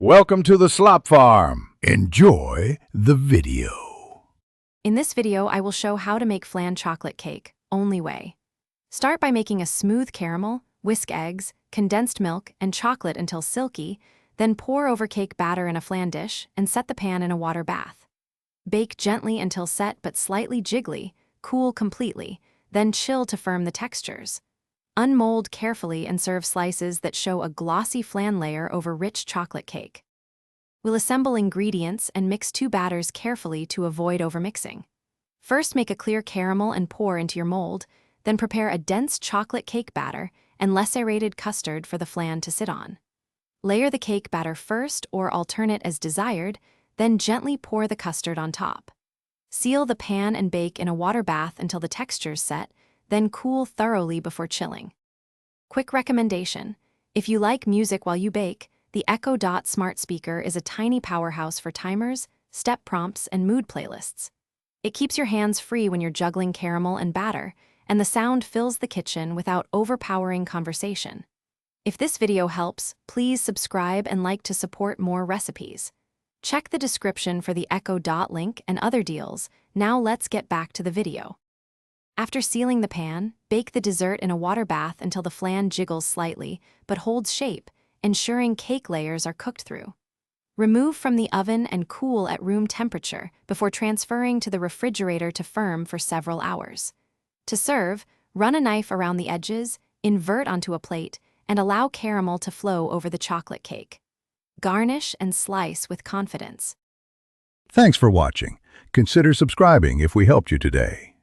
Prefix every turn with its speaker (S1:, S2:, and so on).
S1: Welcome to the Slop Farm. Enjoy the video.
S2: In this video, I will show how to make flan chocolate cake, only way. Start by making a smooth caramel, whisk eggs, condensed milk, and chocolate until silky, then pour over cake batter in a flan dish and set the pan in a water bath. Bake gently until set but slightly jiggly, cool completely, then chill to firm the textures. Unmold carefully and serve slices that show a glossy flan layer over rich chocolate cake. We'll assemble ingredients and mix two batters carefully to avoid overmixing. First, make a clear caramel and pour into your mold, then prepare a dense chocolate cake batter and less aerated custard for the flan to sit on. Layer the cake batter first or alternate as desired, then gently pour the custard on top. Seal the pan and bake in a water bath until the texture's set, then cool thoroughly before chilling. Quick recommendation: if you like music while you bake, the Echo Dot smart speaker is a tiny powerhouse for timers, step prompts, and mood playlists. It keeps your hands free when you're juggling caramel and batter, and the sound fills the kitchen without overpowering conversation. If this video helps, please subscribe and like to support more recipes. Check the description for the Echo Dot link and other deals. Now let's get back to the video. After sealing the pan, bake the dessert in a water bath until the flan jiggles slightly, but holds shape, ensuring cake layers are cooked through. Remove from the oven and cool at room temperature before transferring to the refrigerator to firm for several hours. To serve, run a knife around the edges, invert onto a plate, and allow caramel to flow over the chocolate cake. Garnish and slice with confidence.
S1: Thanks for watching. Consider subscribing if we helped you today.